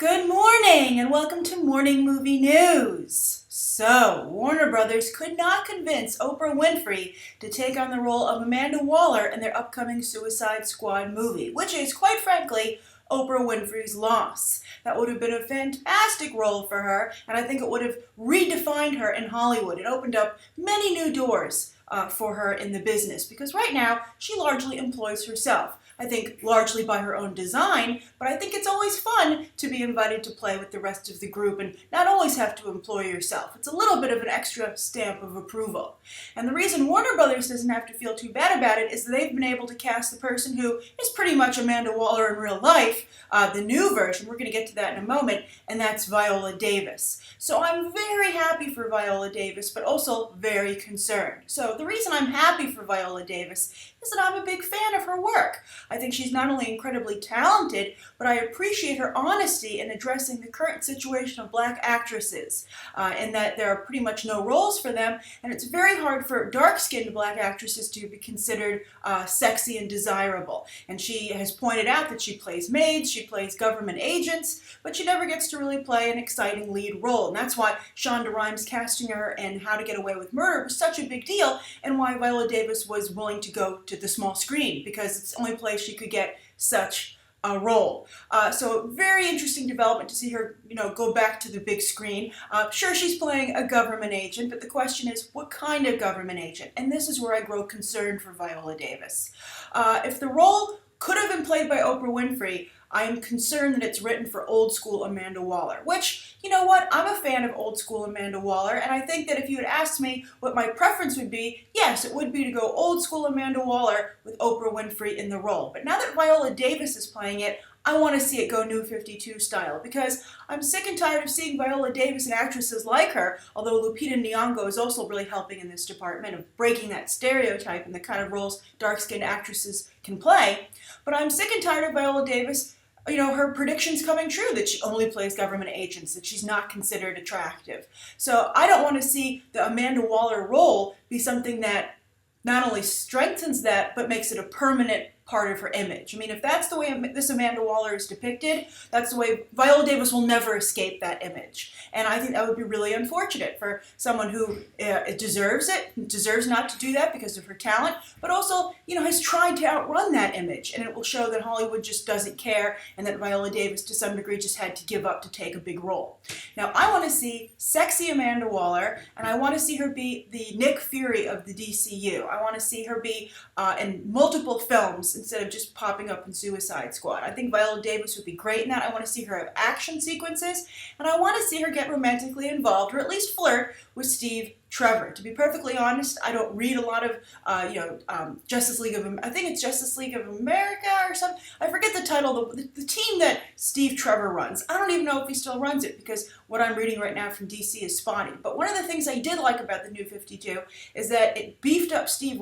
Good morning and welcome to Morning Movie News. So, Warner Brothers could not convince Oprah Winfrey to take on the role of Amanda Waller in their upcoming Suicide Squad movie, which is, quite frankly, Oprah Winfrey's loss. That would have been a fantastic role for her, and I think it would have redefined her in Hollywood. It opened up many new doors for her in the business, because right now she largely employs herself. I think largely by her own design, but I think it's always fun to be invited to play with the rest of the group and not always have to employ yourself. It's a little bit of an extra stamp of approval. And the reason Warner Brothers doesn't have to feel too bad about it is that they've been able to cast the person who is pretty much Amanda Waller in real life, the new version. We're going to get to that in a moment, and that's Viola Davis. So I'm very happy for Viola Davis, but also very concerned. So the reason I'm happy for Viola Davis is that I'm a big fan of her work. I think she's not only incredibly talented, but I appreciate her honesty in addressing the current situation of black actresses, in that there are pretty much no roles for them, and it's very hard for dark-skinned black actresses to be considered sexy and desirable. And she has pointed out that she plays maids, she plays government agents, but she never gets to really play an exciting lead role. And that's why Shonda Rhimes casting her in How to Get Away with Murder was such a big deal, and why Viola Davis was willing to go to the small screen, because it's the only place she could get such a role. So very interesting development to see her, go back to the big screen. Sure, she's playing a government agent, but the question is, what kind of government agent? And this is where I grow concerned for Viola Davis. If the role could have been played by Oprah Winfrey, I am concerned that it's written for old school Amanda Waller, which, you know what, I'm a fan of old school Amanda Waller, and I think that if you had asked me what my preference would be, yes, it would be to go old school Amanda Waller with Oprah Winfrey in the role. But now that Viola Davis is playing it, I want to see it go New 52 style, because I'm sick and tired of seeing Viola Davis and actresses like her, although Lupita Nyong'o is also really helping in this department of breaking that stereotype and the kind of roles dark-skinned actresses can play. But I'm sick and tired of Viola Davis, her predictions coming true, that she only plays government agents, that she's not considered attractive. So I don't want to see the Amanda Waller role be something that not only strengthens that, but makes it a permanent part of her image. I mean, if that's the way this Amanda Waller is depicted, that's the way Viola Davis will never escape that image. And I think that would be really unfortunate for someone who deserves not to do that because of her talent, but also, has tried to outrun that image. And it will show that Hollywood just doesn't care, and that Viola Davis, to some degree, just had to give up to take a big role. Now, I want to see sexy Amanda Waller, and I want to see her be the Nick Fury of the DCU. I want to see her be in multiple films instead of just popping up in Suicide Squad. I think Viola Davis would be great in that. I want to see her have action sequences, and I want to see her get romantically involved, or at least flirt with Steve Trevor. To be perfectly honest, I don't read a lot of, Justice League of, I think it's Justice League of America or something. I forget the title, the team that Steve Trevor runs. I don't even know if he still runs it, because what I'm reading right now from DC is spotty. But one of the things I did like about the New 52 is that it beefed up Steve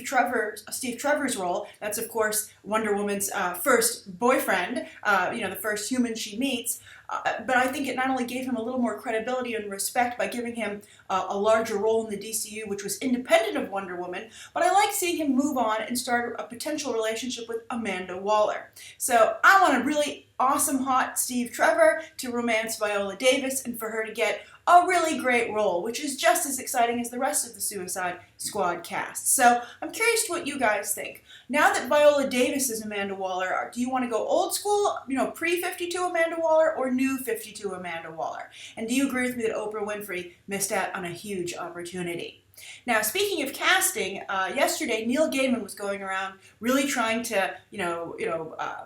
Trevor's role. That's, of course, Wonder Woman's first boyfriend, the first human she meets. But I think it not only gave him a little more credibility and respect by giving him a larger role in the DCU, which was independent of Wonder Woman, but I like seeing him move on and start a potential relationship with Amanda Waller. So I want a really awesome, hot Steve Trevor to romance Viola Davis, and for her to get a really great role, which is just as exciting as the rest of the Suicide Squad cast. So I'm curious what you guys think. Now that Viola Davis is Amanda Waller, do you want to go old school, pre-52 Amanda Waller, or new 52 Amanda Waller? And do you agree with me that Oprah Winfrey missed out on a huge opportunity? Now, speaking of casting, yesterday Neil Gaiman was going around really trying to,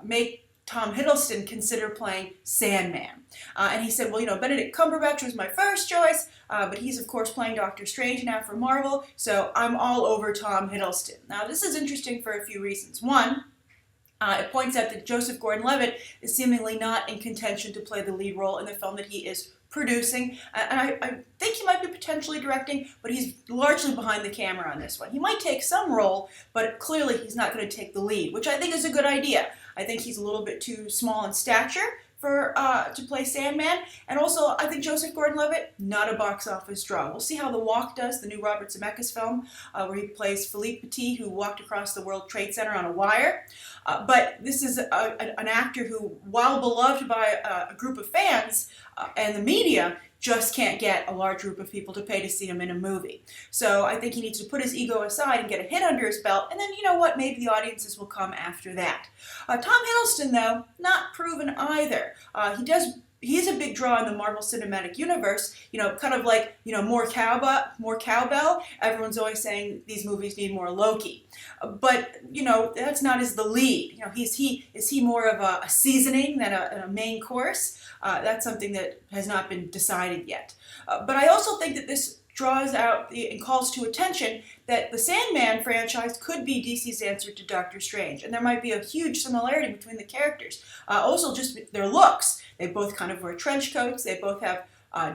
make Tom Hiddleston consider playing Sandman. And he said, Benedict Cumberbatch was my first choice, but he's, of course, playing Doctor Strange now for Marvel, so I'm all over Tom Hiddleston. Now, this is interesting for a few reasons. One, it points out that Joseph Gordon Levitt is seemingly not in contention to play the lead role in the film that he is producing, and I think he might be potentially directing, but he's largely behind the camera on this one. He might take some role, but clearly he's not going to take the lead, which I think is a good idea. I think he's a little bit too small in stature for to play Sandman. And also, I think Joseph Gordon Levitt, not a box office draw. We'll see how The Walk does, the new Robert Zemeckis film, where he plays Philippe Petit, who walked across the World Trade Center on a wire. But this is an actor who, while beloved by a group of fans and the media, just can't get a large group of people to pay to see him in a movie. So I think he needs to put his ego aside and get a hit under his belt, and then, you know what, maybe the audiences will come after that. Tom Hiddleston, though, not proven either. He's a big draw in the Marvel Cinematic Universe, kind of like, more cowbell. Everyone's always saying these movies need more Loki. But, that's not as the lead. Is he more of a seasoning than a main course? That's something that has not been decided yet. But I also think that this draws out and calls to attention that the Sandman franchise could be DC's answer to Doctor Strange. And there might be a huge similarity between the characters. Also, just their looks. They both kind of wear trench coats. They both have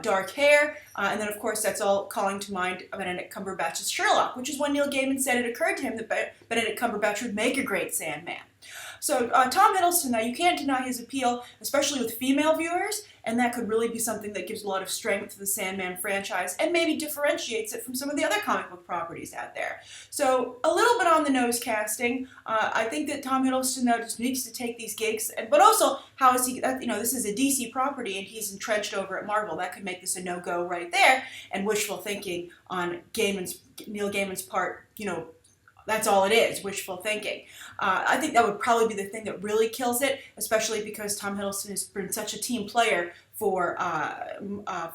dark hair. And then, of course, that's all calling to mind Benedict Cumberbatch's Sherlock, which is when Neil Gaiman said it occurred to him that Benedict Cumberbatch would make a great Sandman. So Tom Hiddleston, now, you can't deny his appeal, especially with female viewers, and that could really be something that gives a lot of strength to the Sandman franchise and maybe differentiates it from some of the other comic book properties out there. So a little bit on the nose casting. I think that Tom Hiddleston, though, just needs to take these gigs, but also, how is he, this is a DC property and he's entrenched over at Marvel. That could make this a no-go right there, and wishful thinking on Neil Gaiman's part, that's all it is, wishful thinking. I think that would probably be the thing that really kills it, especially because Tom Hiddleston has been such a team player for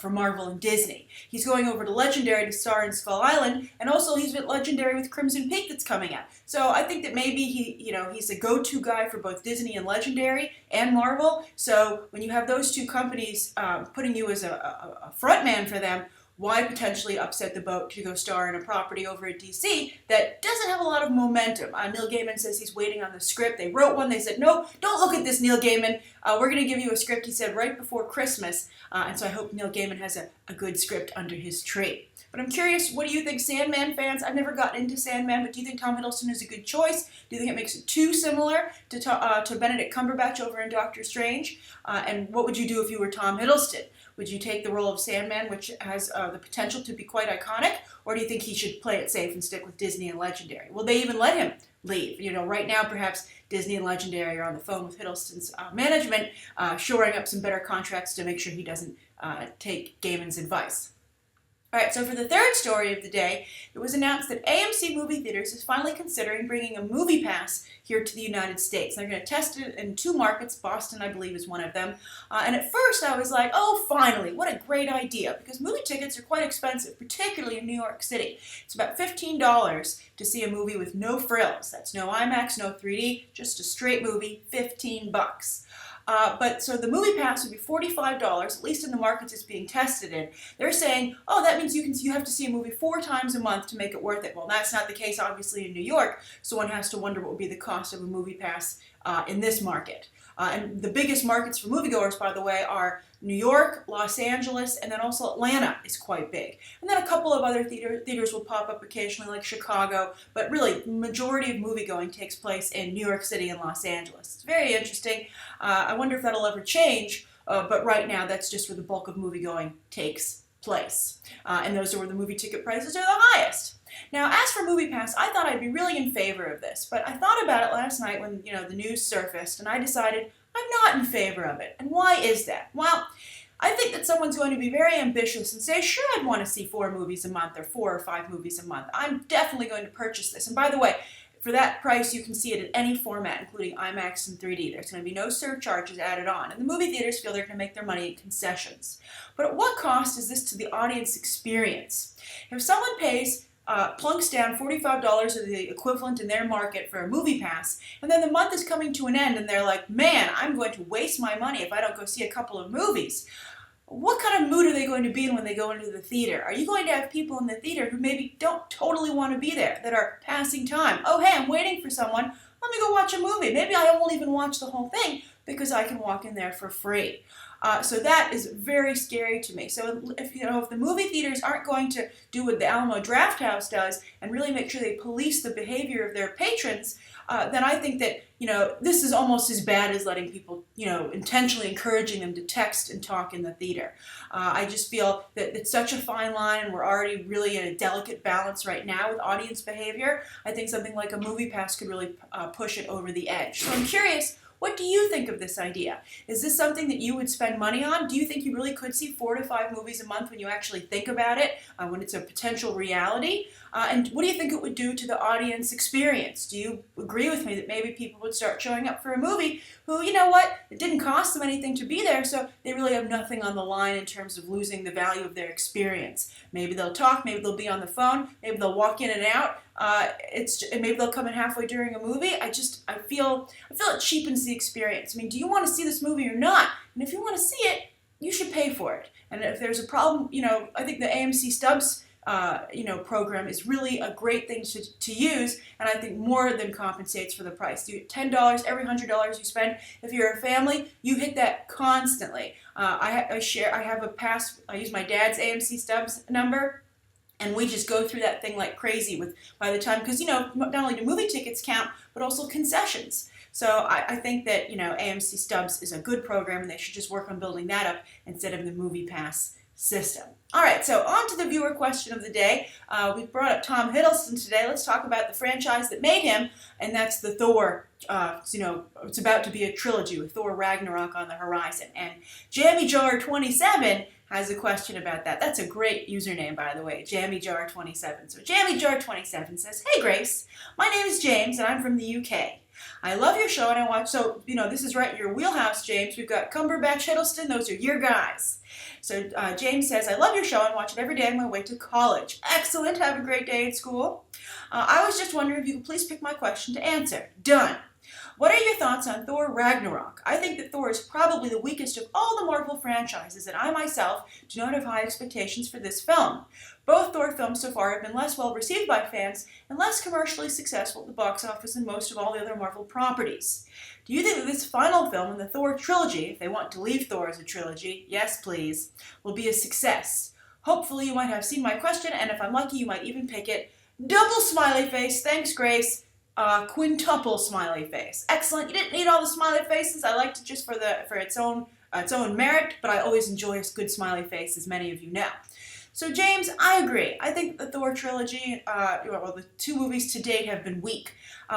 Marvel and Disney. He's going over to Legendary to star in Skull Island, and also he's at Legendary with Crimson Peak that's coming out. So I think that maybe he's a go-to guy for both Disney and Legendary and Marvel. So when you have those two companies putting you as a front man for them, why potentially upset the boat to go star in a property over at DC that doesn't have a lot of momentum? Neil Gaiman says he's waiting on the script. They wrote one. They said, no, don't look at this, Neil Gaiman. We're going to give you a script, he said, right before Christmas. And so I hope Neil Gaiman has a good script under his tree. But I'm curious, what do you think, Sandman fans? I've never gotten into Sandman, but do you think Tom Hiddleston is a good choice? Do you think it makes it too similar to Benedict Cumberbatch over in Doctor Strange? And what would you do if you were Tom Hiddleston? Would you take the role of Sandman, which has the potential to be quite iconic, or do you think he should play it safe and stick with Disney and Legendary? Will they even let him leave? Right now, perhaps Disney and Legendary are on the phone with Hiddleston's management, shoring up some better contracts to make sure he doesn't take Gaiman's advice. All right, so for the third story of the day, it was announced that AMC Movie Theaters is finally considering bringing a movie pass here to the United States. They're going to test it in 2 markets. Boston, I believe, is one of them. And at first I was like, oh, finally, what a great idea, because movie tickets are quite expensive, particularly in New York City. It's about $15 to see a movie with no frills. That's no IMAX, no 3D, just a straight movie, $15. But so the movie pass would be $45, at least in the markets it's being tested in. They're saying, oh, that means you have to see a movie 4 times a month to make it worth it. Well, that's not the case, obviously, in New York, so one has to wonder what would be the cost of a movie pass in this market. And the biggest markets for moviegoers, by the way, are New York, Los Angeles, and then also Atlanta is quite big. And then a couple of other theaters will pop up occasionally, like Chicago, but really, the majority of moviegoing takes place in New York City and Los Angeles. It's very interesting. I wonder if that'll ever change, but right now, that's just where the bulk of moviegoing takes place. And those are where the movie ticket prices are the highest. Now, as for MoviePass, I thought I'd be really in favor of this, but I thought about it last night when, the news surfaced, and I decided I'm not in favor of it. And why is that? Well, I think that someone's going to be very ambitious and say, sure, I'd want to see 4 movies a month or 4 or 5 movies a month. I'm definitely going to purchase this. And by the way, for that price, you can see it in any format, including IMAX and 3D. There's going to be no surcharges added on. And the movie theaters feel they're going to make their money in concessions. But at what cost is this to the audience experience? If someone plunks down $45 or the equivalent in their market for a movie pass, and then the month is coming to an end and they're like, man, I'm going to waste my money if I don't go see a couple of movies. What kind of mood are they going to be in when they go into the theater? Are you going to have people in the theater who maybe don't totally want to be there, that are passing time? Oh, hey, I'm waiting for someone. Let me go watch a movie. Maybe I won't even watch the whole thing because I can walk in there for free. So that is very scary to me. So if the movie theaters aren't going to do what the Alamo Drafthouse does and really make sure they police the behavior of their patrons, then I think that this is almost as bad as letting people intentionally encouraging them to text and talk in the theater. I just feel that it's such a fine line, and we're already really in a delicate balance right now with audience behavior. I think something like a movie pass could really push it over the edge. So I'm curious, what do you think of this idea? Is this something that you would spend money on? Do you think you really could see 4 to 5 movies a month when you actually think about it, when it's a potential reality? And what do you think it would do to the audience experience? Do you agree with me that maybe people would start showing up for a movie who, it didn't cost them anything to be there, so they really have nothing on the line in terms of losing the value of their experience? Maybe they'll talk, maybe they'll be on the phone, maybe they'll walk in and out. Maybe they'll come in halfway during a movie. I feel it cheapens the experience. I mean, do you want to see this movie or not? And if you want to see it, you should pay for it. And if there's a problem, I think the AMC Stubs program is really a great thing to use, and I think more than compensates for the price. You get $10 every $100 you spend. If you're a family, you hit that constantly. I have a pass. I use my dad's AMC Stubs number. And we just go through that thing like crazy by the time, because, not only do movie tickets count, but also concessions. So I think that, AMC Stubs is a good program, and they should just work on building that up instead of the movie pass system. All right, so on to the viewer question of the day. We brought up Tom Hiddleston today. Let's talk about the franchise that made him, and that's the Thor. It's about to be a trilogy with Thor Ragnarok on the horizon. And JammyJar27 has a question about that. That's a great username, by the way, JammyJar27. So JammyJar27 says, "Hey Grace, my name is James and I'm from the UK. I love your show and I watch," so, this is right in your wheelhouse, James. We've got Cumberbatch, Hiddleston, those are your guys. So James says, "I love your show and watch it every day on my way to college." Excellent, have a great day at school. I was just wondering if you could please pick my question to answer. Done. What are your thoughts on Thor Ragnarok? I think that Thor is probably the weakest of all the Marvel franchises, and I myself do not have high expectations for this film. Both Thor films so far have been less well received by fans and less commercially successful at the box office than most of all the other Marvel properties. Do you think that this final film in the Thor trilogy, if they want to leave Thor as a trilogy, yes please, will be a success? Hopefully you might have seen my question, and if I'm lucky you might even pick it. Double smiley face, thanks Grace. Quintuple smiley face. Excellent. You didn't need all the smiley faces. I liked it just for its own merit, but I always enjoy a good smiley face, as many of you know. So James, I agree. I think the Thor trilogy, the 2 movies to date have been weak,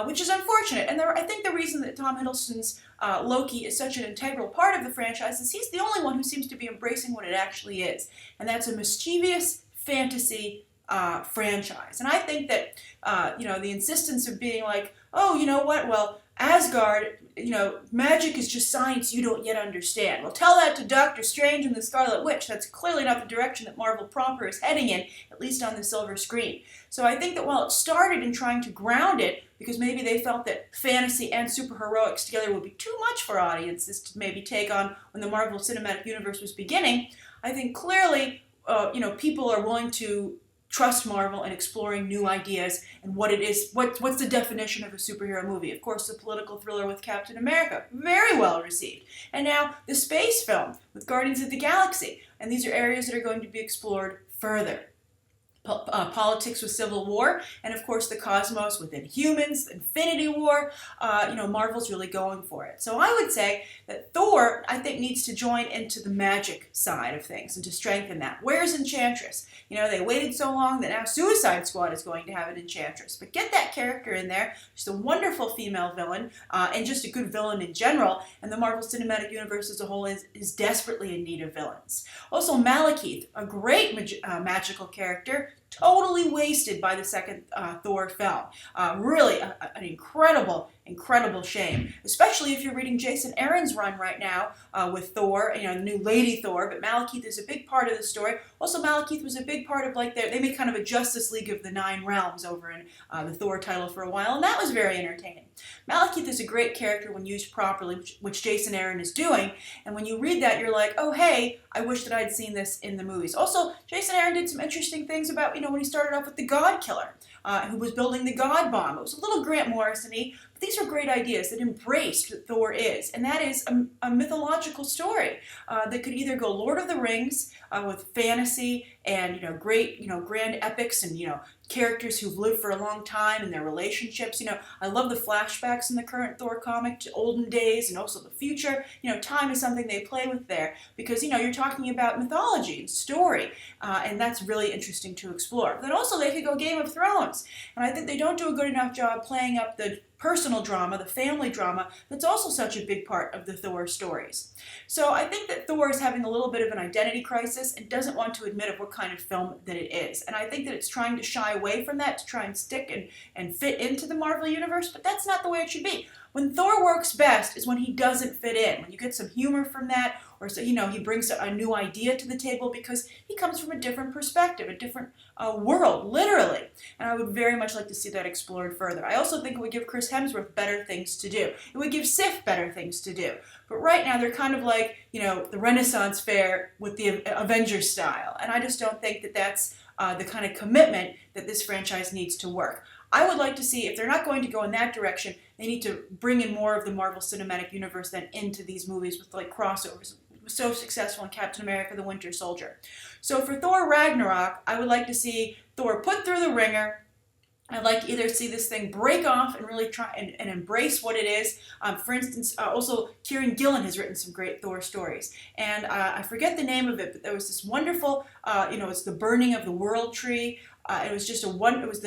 which is unfortunate. And I think the reason that Tom Hiddleston's Loki is such an integral part of the franchise is he's the only one who seems to be embracing what it actually is, and that's a mischievous fantasy franchise. And I think that, the insistence of being like, oh, you know what, well, Asgard, magic is just science you don't yet understand. Well, tell that to Doctor Strange and the Scarlet Witch. That's clearly not the direction that Marvel proper is heading in, at least on the silver screen. So I think that while it started in trying to ground it, because maybe they felt that fantasy and superheroics together would be too much for audiences to maybe take on when the Marvel Cinematic Universe was beginning, I think clearly, people are willing to trust Marvel in exploring new ideas and what it is, what's the definition of a superhero movie. Of course, the political thriller with Captain America, very well received. And now the space film with Guardians of the Galaxy. And these are areas that are going to be explored further. Politics with Civil War, and of course the cosmos within humans, Infinity War. Marvel's really going for it. So I would say that Thor, I think, needs to join into the magic side of things and to strengthen that. Where's Enchantress? They waited so long that now Suicide Squad is going to have an Enchantress. But get that character in there. She's a wonderful female villain, and just a good villain in general. And the Marvel Cinematic Universe as a whole is desperately in need of villains. Also, Malekith, a great magical character, totally wasted by the second Thor film. Really an incredible shame, especially if you're reading Jason Aaron's run right now with Thor, the new Lady Thor, but Malekith is a big part of the story. Also, Malekith was a big part of, they made kind of a Justice League of the 9 Realms over in the Thor title for a while, and that was very entertaining. Malekith is a great character when used properly, which Jason Aaron is doing, and when you read that, you're like, oh, hey, I wish that I'd seen this in the movies. Also, Jason Aaron did some interesting things about, when he started off with the God Killer, who was building the God Bomb. It was a little Grant Morrison-y, but these are great ideas that embraced what Thor is, and that is a mythological story that could either go Lord of the Rings with fantasy and great grand epics and characters who've lived for a long time and their relationships. I love the flashbacks in the current Thor comic to olden days and also the future. Time is something they play with there because you're talking about mythology and story, and that's really interesting to explore. But then also they could go Game of Thrones, and I think they don't do a good enough job playing up the personal drama, the family drama, that's also such a big part of the Thor stories. So I think that Thor is having a little bit of an identity crisis and doesn't want to admit of what kind of film that it is. And I think that it's trying to shy away from that to try and stick and fit into the Marvel Universe, but that's not the way it should be. When Thor works best is when he doesn't fit in, when you get some humor from that, or he brings a new idea to the table because he comes from a different perspective, a different world, literally. And I would very much like to see that explored further. I also think it would give Chris Hemsworth better things to do. It would give Sif better things to do. But right now they're kind of like, the Renaissance fair with the Avengers style. And I just don't think that that's the kind of commitment that this franchise needs to work. I would like to see, if they're not going to go in that direction, they need to bring in more of the Marvel Cinematic Universe then into these movies with crossovers. It was so successful in Captain America: The Winter Soldier. So for Thor Ragnarok, I would like to see Thor put through the ringer. I'd like to either see this thing break off and really try and embrace what it is. For instance, also Kieran Gillen has written some great Thor stories. And I forget the name of it, but there was this wonderful, it's the burning of the world tree. It was just one of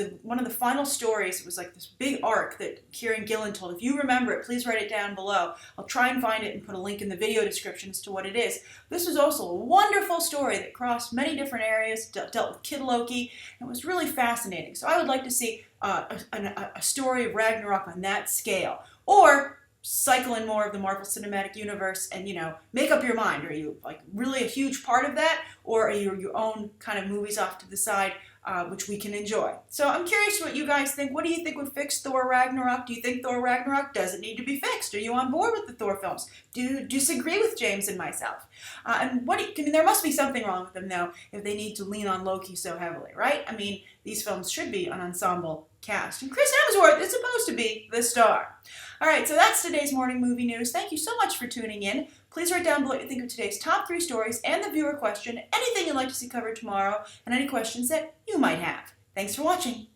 the final stories. It was like this big arc that Kieran Gillen told. If you remember it, please write it down below. I'll try and find it and put a link in the video description as to what it is. This was also a wonderful story that crossed many different areas, dealt with Kid Loki, and it was really fascinating. So I would like to see a story of Ragnarok on that scale. Or cycle in more of the Marvel Cinematic Universe and, make up your mind. Are you really a huge part of that? Or are you your own kind of movies off to the side, which we can enjoy? So I'm curious what you guys think. What do you think would fix Thor Ragnarok? Do you think Thor Ragnarok doesn't need to be fixed? Are you on board with the Thor films? Do you disagree with James and myself? And there must be something wrong with them, though, if they need to lean on Loki so heavily, right? These films should be an ensemble cast. And Chris Hemsworth is supposed to be the star. All right, so that's today's morning movie news. Thank you so much for tuning in. Please write down below what you think of today's top 3 stories and the viewer question, anything you'd like to see covered tomorrow, and any questions that you might have. Thanks for watching.